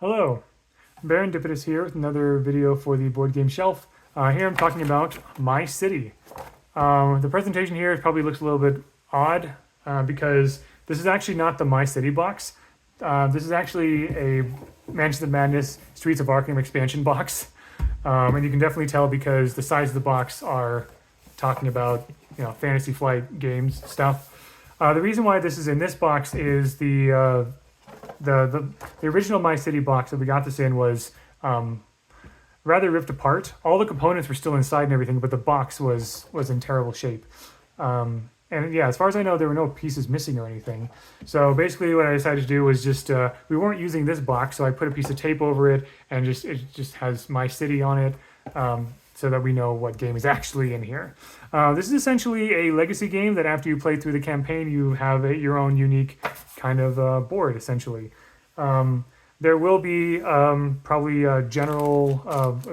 Hello, Baron Dipitus here with another video for the Board Game Shelf. Here I'm talking about My City. The presentation here probably looks a little bit odd because this is actually not the My City box. This is actually a Mansions of Madness Streets of Arkham expansion box. And you can definitely tell because the size of the box are talking about Fantasy Flight games stuff. The reason why this is in this box is the original My City box that we got this in was rather ripped apart. All the components were still inside and everything, but the box was in terrible shape. And yeah, as far as I know, there were no pieces missing or anything. So basically, what I decided to do was just we weren't using this box, so I put a piece of tape over it, and it just has My City on it, so that we know what game is actually in here. This is essentially a legacy game that after you play through the campaign, you have your own unique kind of board, essentially. There will be probably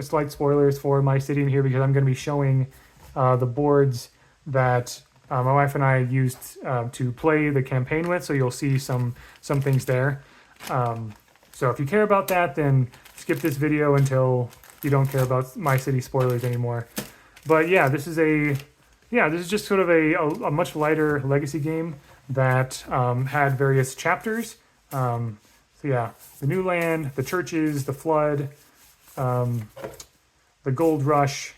slight spoilers for My City in here because I'm going to be showing the boards that my wife and I used to play the campaign with, so you'll see some things there. So if you care about that, then skip this video until you don't care about My City spoilers anymore. But yeah, this is just sort of a much lighter legacy game that had various chapters. So yeah, the New Land, the churches, the flood, the gold rush,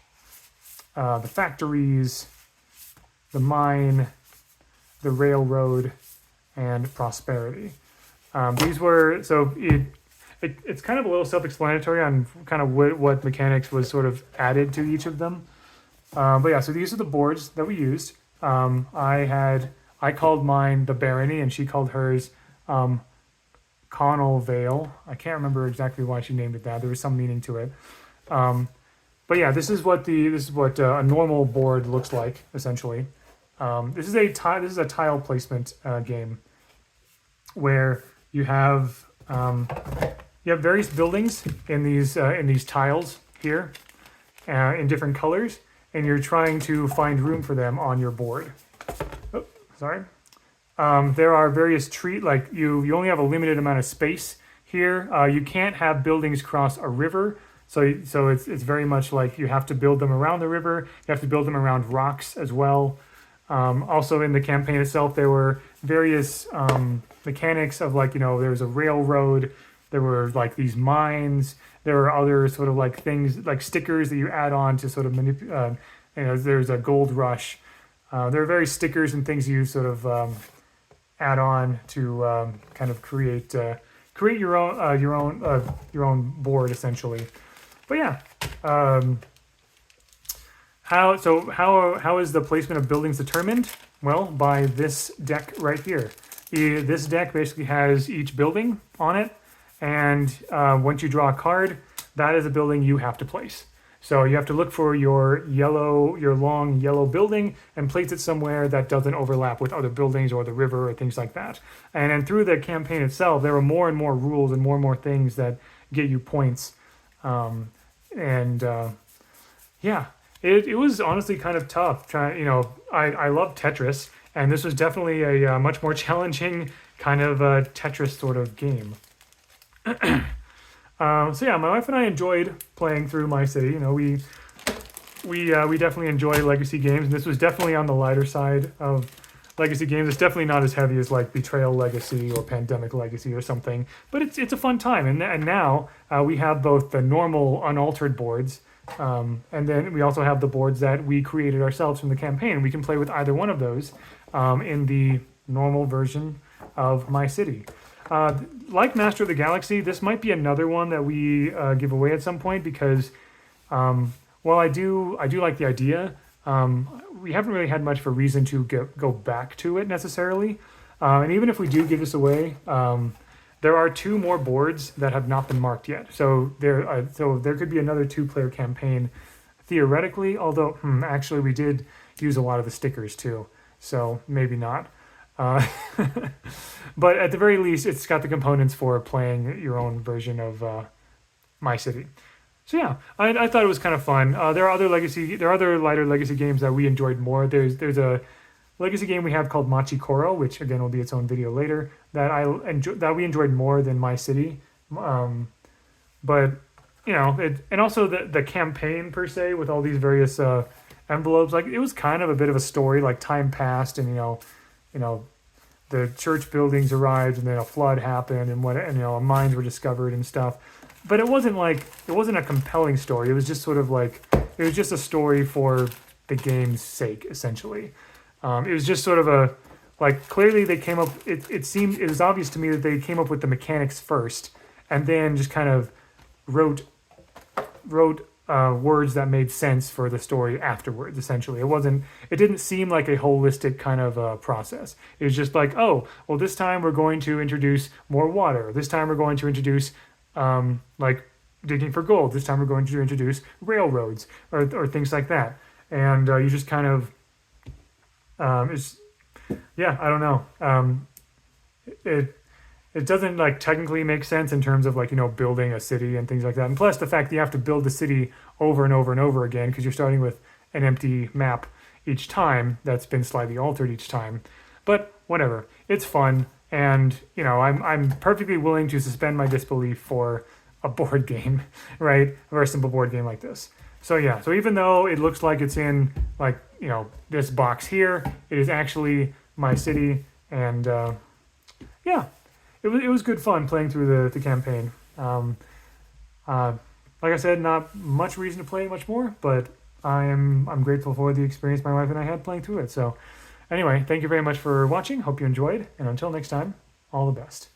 the factories, the mine, the railroad, and prosperity. These were it's kind of a little self-explanatory on kind of what mechanics was sort of added to each of them. But yeah, so these are the boards that we used. I called mine the Barony, and she called hers Connell Vale. I can't remember exactly why she named it that. There was some meaning to it. But yeah, this is what a normal board looks like essentially. This is a tile placement game where you have various buildings in these tiles here in different colors, and you're trying to find room for them on your board. Oh, sorry. There are various you only have a limited amount of space here. You can't have buildings cross a river, so it's very much like you have to build them around the river. You have to build them around rocks as well. Also in the campaign itself, there were various mechanics of there was a railroad, there were like these mines, there were other sort of like things like stickers that you add on to sort of manipulate. There's a gold rush. There are various stickers and things you sort of add on to kind of create your own board essentially. But yeah. How is the placement of buildings determined? Well, by this deck right here. This deck basically has each building on it, and once you draw a card, that is a building you have to place. So you have to look for your long yellow building and place it somewhere that doesn't overlap with other buildings or the river or things like that. And then through the campaign itself, there are more and more rules and more things that get you points. Yeah. It was honestly kind of tough. I love Tetris, and this was definitely a much more challenging kind of Tetris sort of game. So yeah, my wife and I enjoyed playing through My City. We definitely enjoy legacy games, and this was definitely on the lighter side of legacy games. It's definitely not as heavy as like Betrayal Legacy or Pandemic Legacy or something, but it's a fun time. And now we have both the normal unaltered boards. And then we also have the boards that we created ourselves from the campaign. We can play with either one of those in the normal version of My City. Like Master of the Galaxy, this might be another one that we give away at some point because while I do like the idea, we haven't really had much of a reason to go back to it necessarily. And even if we do give this away, there are 2 more boards that have not been marked yet. So there could be another 2-player campaign theoretically, although actually we did use a lot of the stickers too. So maybe not. But at the very least, it's got the components for playing your own version of My City. So yeah, I thought it was kind of fun. There are other lighter legacy games that we enjoyed more. There's a legacy game we have called Machi Koro, which again will be its own video later, that we enjoyed more than My City. but you know, and also the campaign per se with all these various envelopes, like it was kind of a bit of a story. Like time passed, and you know, the church buildings arrived, and then a flood happened, and you know, mines were discovered and stuff. But it wasn't like it wasn't a compelling story. It was just sort of like it was just a story for the game's sake, essentially. It was just sort of a like clearly they came up. It was obvious to me that they came up with the mechanics first, and then just kind of wrote words that made sense for the story afterwards. Essentially, it didn't seem like a holistic kind of process. It was just like, oh, well, this time we're going to introduce more water. This time we're going to introduce like digging for gold. This time we're going to introduce railroads or things like that. And you just kind of it's yeah, I don't know. It it doesn't like technically make sense in terms of like building a city and things like that. And plus the fact that you have to build the city over and over and over again because you're starting with an empty map each time that's been slightly altered each time. But whatever, it's fun, and I'm perfectly willing to suspend my disbelief for a board game, right? A very simple board game like this. So yeah, so even though it looks like it's in like this box here, it is actually my city, and yeah, it was good fun playing through the campaign. Like I said, not much reason to play it much more, but I'm grateful for the experience my wife and I had playing through it. So anyway, thank you very much for watching. Hope you enjoyed, and until next time, all the best.